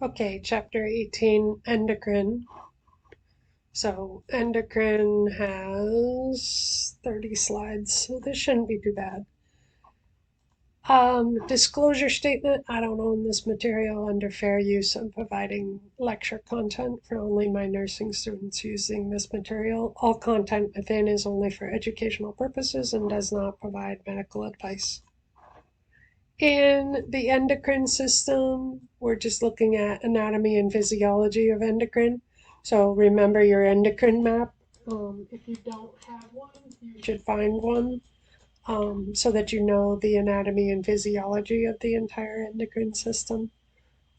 Okay, chapter 18, endocrine. So endocrine has 30 slides, so this shouldn't be too bad. Disclosure statement. I don't own this material under fair use. I'm providing lecture content for only my nursing students using this material. All content within is only for educational purposes and does not provide medical advice. In the endocrine system, we're just looking at anatomy and physiology of endocrine. So remember your endocrine map. If you don't have one, you should find one so that you know the anatomy and physiology of the entire endocrine system.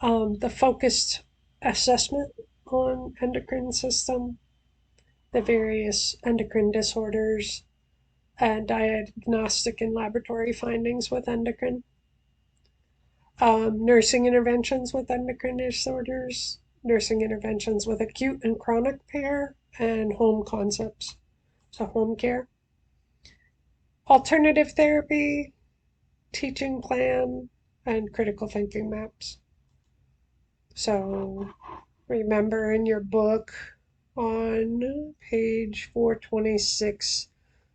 The focused assessment on endocrine system, the various endocrine disorders, and diagnostic and laboratory findings with endocrine. Nursing interventions with endocrine disorders, nursing interventions with acute and chronic care, and home concepts, so home care. Alternative therapy, teaching plan, and critical thinking maps. So remember in your book on page 426,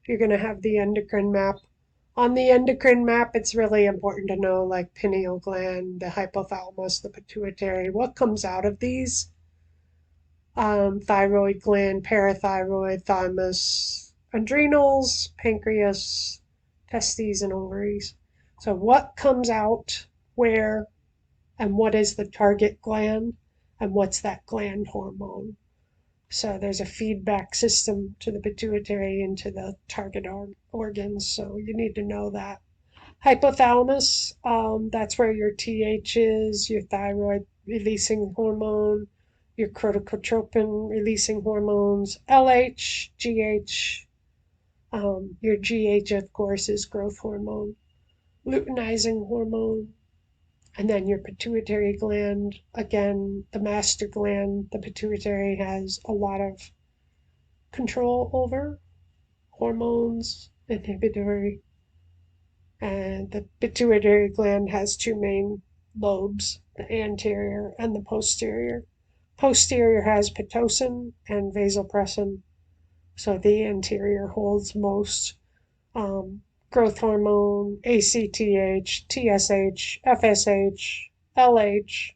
you're going to have the endocrine map. On the endocrine map, it's really important to know like pineal gland, the hypothalamus, the pituitary, what comes out of these. Thyroid gland, parathyroid, thymus, adrenals, pancreas, testes, and ovaries. So what comes out where and what is the target gland and what's that gland hormone. So there's a feedback system to the pituitary and to the target organs, so you need to know that. Hypothalamus, that's where your TH is, your thyroid releasing hormone, your corticotropin releasing hormones, LH, GH. Your GH, of course, is growth hormone, luteinizing hormone, and then your pituitary gland, again, the master gland, the pituitary has a lot of control over hormones, inhibitory, and the pituitary gland has two main lobes, the anterior and the posterior. Posterior has pitocin and vasopressin, so the anterior holds most growth hormone, ACTH, TSH, FSH, LH,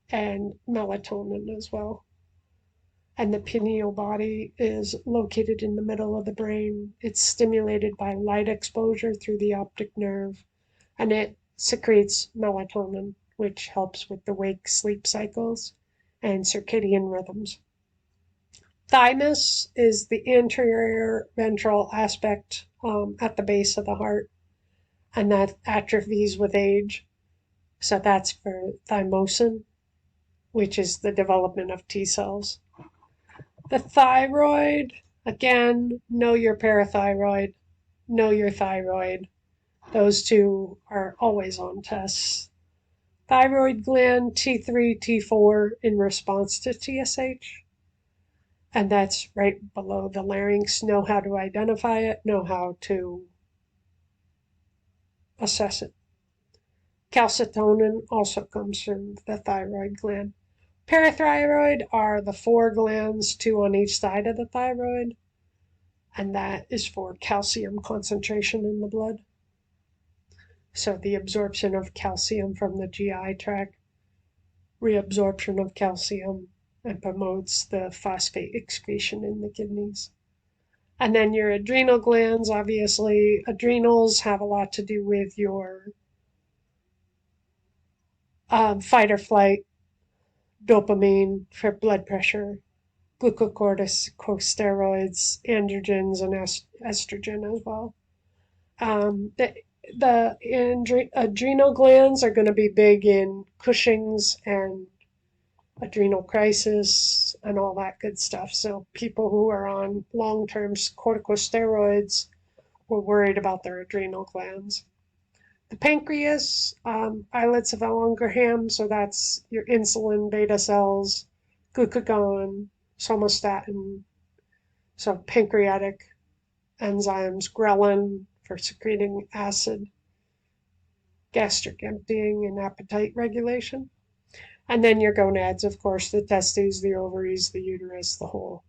and melatonin as well. And the pineal body is located in the middle of the brain. It's stimulated by light exposure through the optic nerve, and it secretes melatonin, which helps with the wake sleep cycles and circadian rhythms. Thymus is the anterior ventral aspect at the base of the heart, and that atrophies with age. So that's for thymosin, which is the development of T cells. The thyroid, again, know your parathyroid, know your thyroid. Those two are always on tests. Thyroid gland T3, T4 in response to TSH. And that's right below the larynx. Know how to identify it, know how to assess it. Calcitonin also comes from the thyroid gland. Parathyroid are the four glands, two on each side of the thyroid, and that is for calcium concentration in the blood. So the absorption of calcium from the GI tract, reabsorption of calcium, and promotes the phosphate excretion in the kidneys. And then your adrenal glands, obviously, adrenals have a lot to do with your fight or flight, dopamine for blood pressure, glucocorticosteroids, androgens, and estrogen as well. The adrenal glands are going to be big in Cushing's and adrenal crisis and all that good stuff. So people who are on long-term corticosteroids were worried about their adrenal glands. The pancreas, islets of Langerhans, so that's your insulin, beta cells, glucagon, somatostatin, so pancreatic enzymes, ghrelin for secreting acid, gastric emptying, and appetite regulation. And then your gonads, of course, the testes, the ovaries, the uterus, the whole.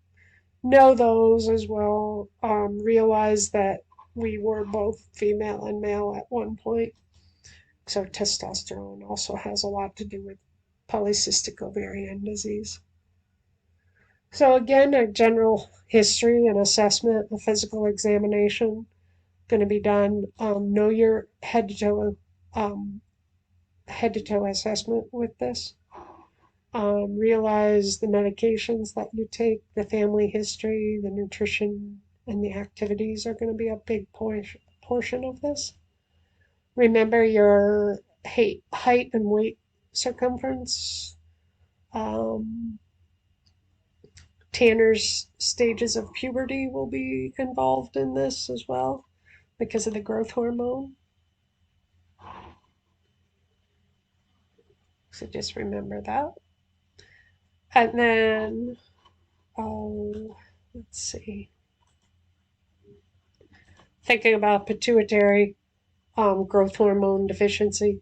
Know those as well. Realize that we were both female and male at one point. So testosterone also has a lot to do with polycystic ovarian disease. So again, a general history and assessment, a physical examination going to be done. Know your um, head to toe assessment with this. Realize the medications that you take, the family history, the nutrition, and the activities are going to be a big portion of this. Remember your height and weight circumference. Um, Tanner's stages of puberty will be involved in this as well because of the growth hormone. So just remember that. And then, oh, let's see. Thinking about pituitary growth hormone deficiency,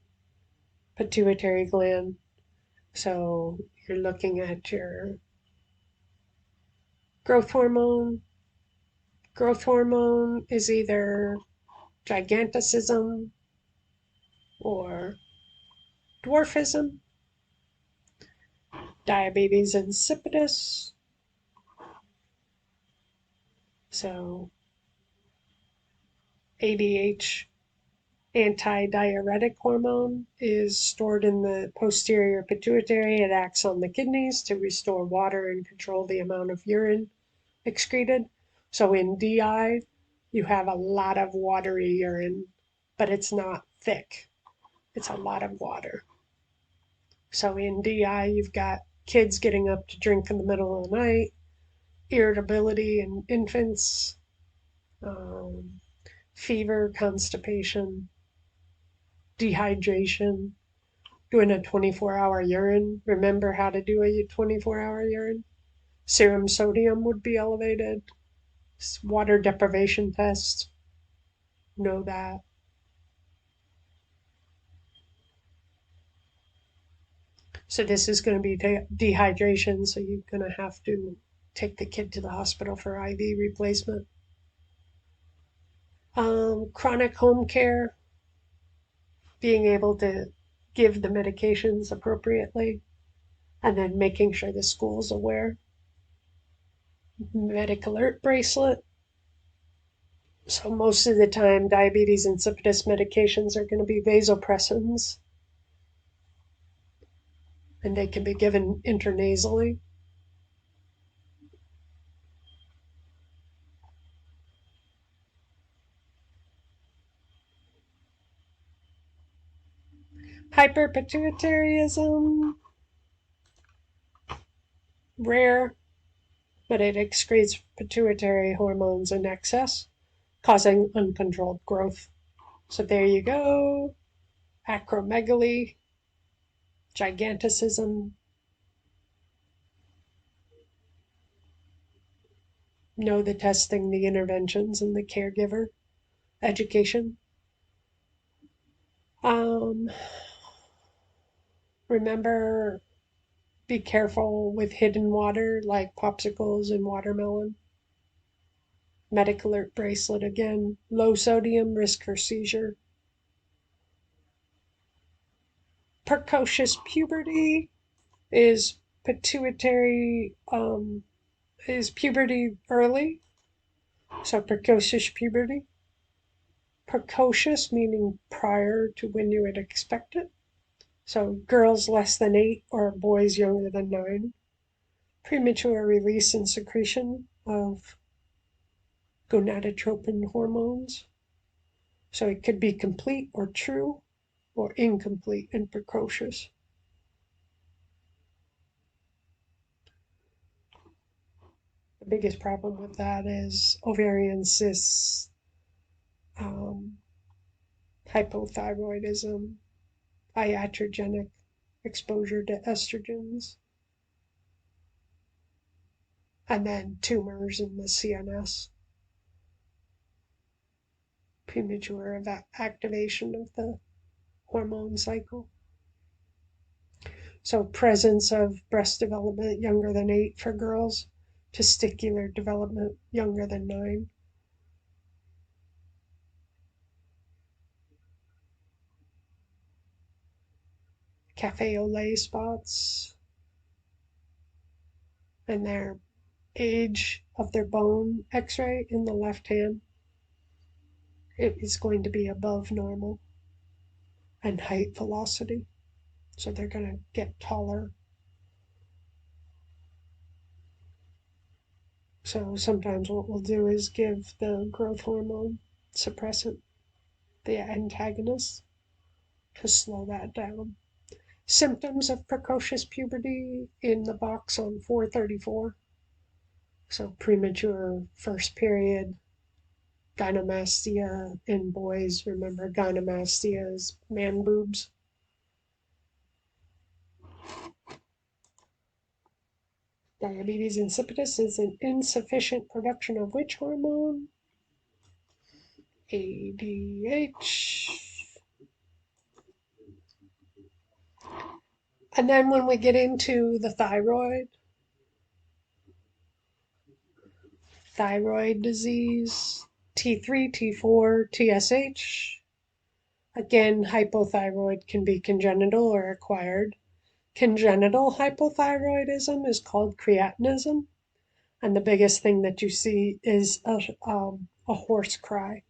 pituitary gland. So you're looking at your growth hormone. Growth hormone is either giganticism or dwarfism, diabetes insipidus. So ADH, antidiuretic hormone, is stored in the posterior pituitary. It acts on the kidneys to restore water and control the amount of urine excreted. So in DI, you have a lot of watery urine, but it's not thick. It's a lot of water. So in DI, you've got kids getting up to drink in the middle of the night, irritability in infants, um, fever, constipation, dehydration, doing a 24-hour urine. Remember how to do a 24-hour urine? Serum sodium would be elevated. Water deprivation test. Know that. So this is going to be dehydration, so you're going to have to take the kid to the hospital for IV replacement. Chronic home care, being able to give the medications appropriately, and then making sure the school's aware. Medic alert bracelet. So most of the time, diabetes insipidus medications are going to be vasopressins, and they can be given intranasally. Hyperpituitarism, rare, but it excretes pituitary hormones in excess, causing uncontrolled growth. So there you go. Acromegaly, giganticism. Know the testing, the interventions, and the caregiver education. Um, Remember, be careful with hidden water like popsicles and watermelon. Medic alert bracelet again. Low sodium, risk for seizure. Precocious puberty is pituitary is puberty early, so precocious puberty. Precocious meaning prior to when you would expect it. So girls less than 8 or boys younger than 9. Premature release and secretion of gonadotropin hormones. So it could be complete or true or incomplete and precocious. The biggest problem with that is ovarian cysts, um, hypothyroidism, iatrogenic exposure to estrogens, and then tumors in the CNS, premature activation of the hormone cycle. So presence of breast development younger than 8 for girls, testicular development younger than 9. Cafe au lait spots and their age of their bone x-ray in the left hand, it is going to be above normal, and height velocity. So they're going to get taller. So sometimes what we'll do is give the growth hormone suppressant, the antagonist, to slow that down. Symptoms of precocious puberty in the box on 434. So premature first period, gynecomastia in boys. Remember, gynecomastia is man boobs. Diabetes insipidus is an insufficient production of which hormone? ADH. And then when we get into the thyroid disease, T3, T4, TSH. Again, hypothyroid can be congenital or acquired. Congenital hypothyroidism is called creatinism, and the biggest thing that you see is a hoarse cry.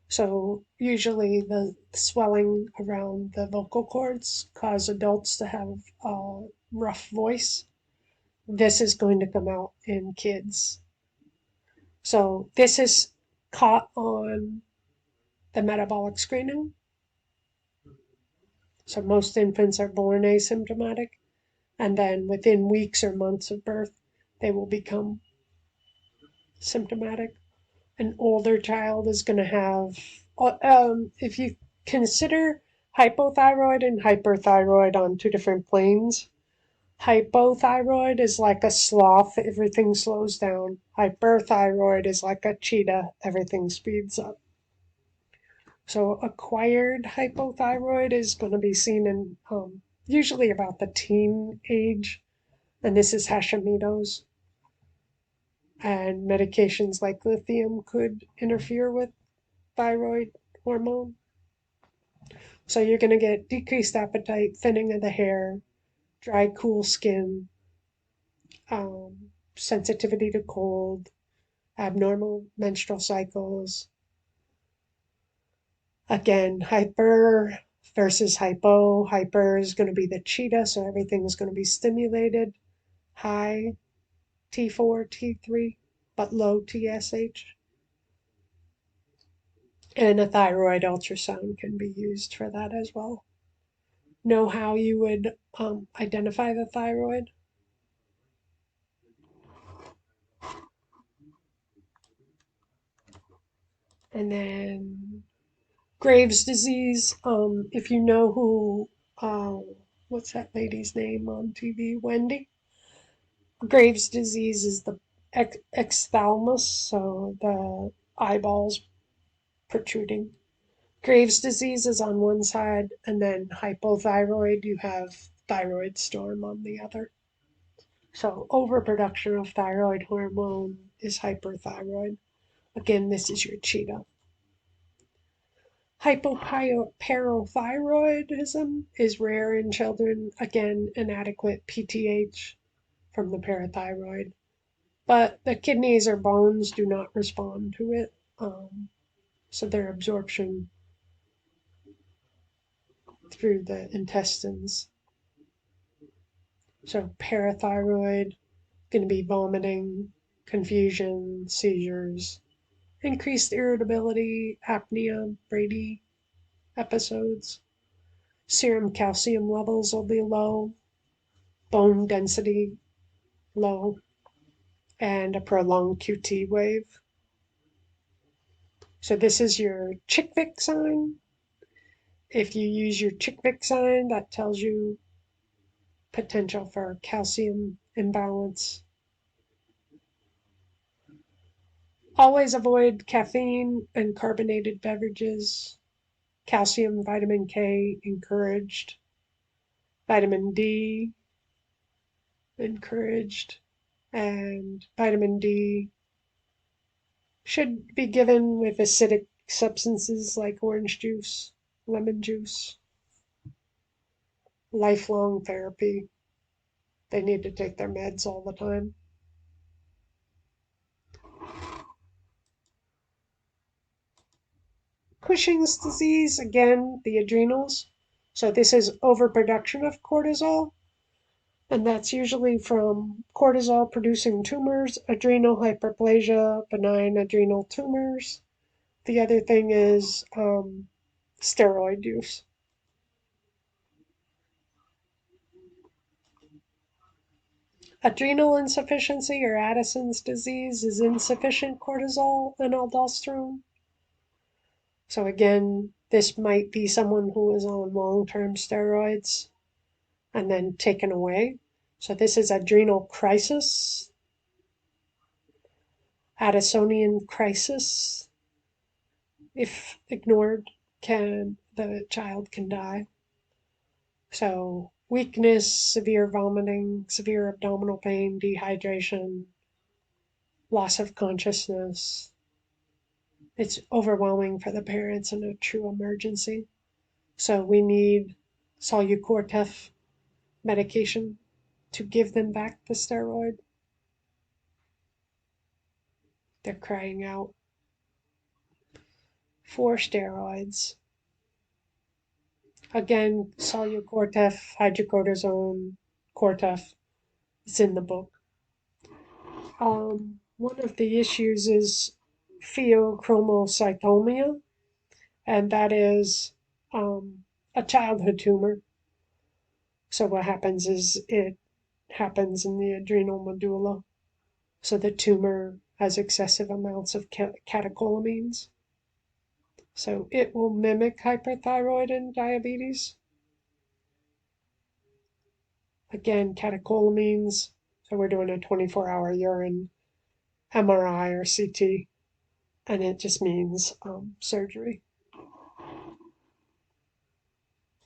So usually the swelling around the vocal cords cause adults to have a rough voice. This is going to come out in kids. So this is caught on the metabolic screening. So most infants are born asymptomatic, and then within weeks or months of birth, they will become symptomatic. An older child is going to have, if you consider hypothyroid and hyperthyroid on two different planes, hypothyroid is like a sloth, everything slows down. Hyperthyroid is like a cheetah, everything speeds up. So acquired hypothyroid is going to be seen in usually about the teen age, and this is Hashimoto's. And medications like lithium could interfere with thyroid hormone. So you're going to get decreased appetite, thinning of the hair, dry, cool skin, sensitivity to cold, abnormal menstrual cycles. Again, hyper versus hypo. Hyper is going to be the cheetah, so everything's going to be stimulated. High T4, T3, but low TSH. And a thyroid ultrasound can be used for that as well. Know how you would identify the thyroid? And then Graves' disease, if you know who, what's that lady's name on TV? Wendy? Graves' disease is the exthalmus, so the eyeballs protruding. Graves' disease is on one side, and then hypothyroid, you have thyroid storm on the other. So overproduction of thyroid hormone is hyperthyroid. Again, this is your cheetah. Hypoparathyroidism is rare in children. Again, inadequate PTH from the parathyroid. But the kidneys or bones do not respond to it. So their absorption through the intestines. So parathyroid, going to be vomiting, confusion, seizures, increased irritability, apnea, Brady episodes. Serum calcium levels will be low, bone density low, and a prolonged QT wave. So this is your Chick-Vic sign. If you use your Chick-Vic sign, that tells you potential for calcium imbalance. Always avoid caffeine and carbonated beverages. Calcium, vitamin K encouraged. Vitamin D encouraged, and vitamin D should be given with acidic substances like orange juice, lemon juice, lifelong therapy. They need to take their meds all the time. Cushing's disease, again, the adrenals. So this is overproduction of cortisol, and that's usually from cortisol producing tumors, adrenal hyperplasia, benign adrenal tumors. The other thing is steroid use. Adrenal insufficiency or Addison's disease is insufficient cortisol and aldosterone. So again, this might be someone who is on long-term steroids and then taken away. So this is adrenal crisis, Addisonian crisis. If ignored, the child can die. So weakness, severe vomiting, severe abdominal pain, dehydration, loss of consciousness. It's overwhelming for the parents in a true emergency. So we need Solu-Cortef medication to give them back the steroid. They're crying out for steroids. Again, Solu-Cortef, hydrocortisone, Cortef is in the book. One of the issues is pheochromocytomia, and that is a childhood tumor. So what happens is it happens in the adrenal medulla. So the tumor has excessive amounts of catecholamines. So it will mimic hyperthyroid and diabetes. Again, catecholamines. So we're doing a 24-hour urine MRI or CT, and it just means surgery.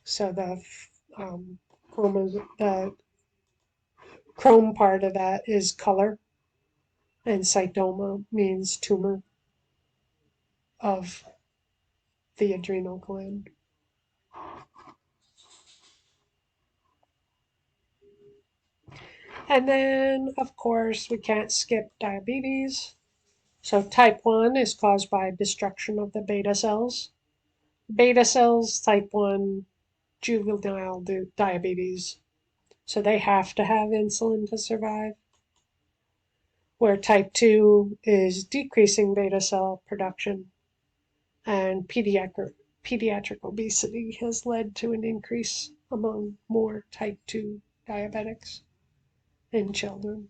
So um, the chrome part of that is color, and cytoma means tumor of the adrenal gland. And then, of course, we can't skip diabetes. So type 1 is caused by destruction of the beta cells. Beta cells, type 1, juvenile diabetes. So they have to have insulin to survive. Where type 2 is decreasing beta cell production. And pediatric obesity has led to an increase among more type 2 diabetics in children.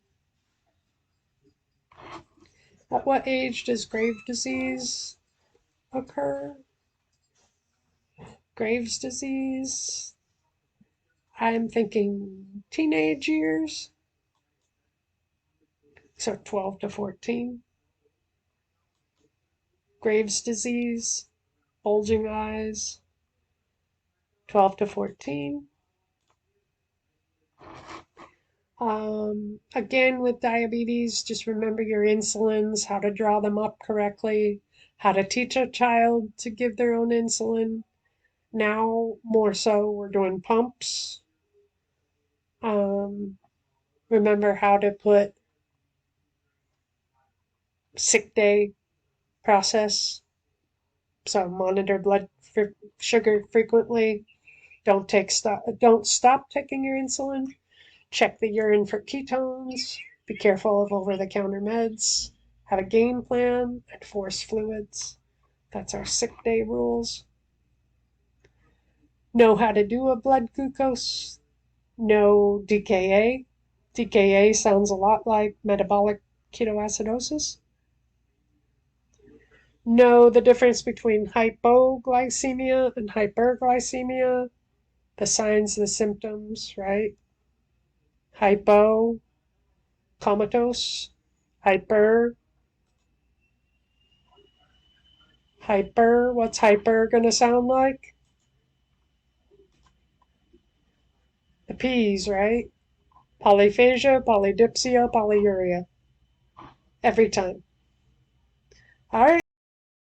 At what age does Graves' disease occur? Graves' disease, I'm thinking teenage years, so 12 to 14. Graves' disease, bulging eyes, 12 to 14. Again, with diabetes, just remember your insulins, how to draw them up correctly, how to teach a child to give their own insulin. Now, more so, we're doing pumps. Remember how to put sick day process. So monitor blood sugar frequently. Don't stop taking your insulin. Check the urine for ketones. Be careful of over-the-counter meds. Have a game plan and force fluids. That's our sick day rules. Know how to do a blood glucose. Know DKA. DKA sounds a lot like metabolic ketoacidosis. Know the difference between hypoglycemia and hyperglycemia, the signs, the symptoms, right? Hypo, comatose, hyper, what's hyper going to sound like? P's, right? Polyphagia, polydipsia, polyuria. Every time. All right.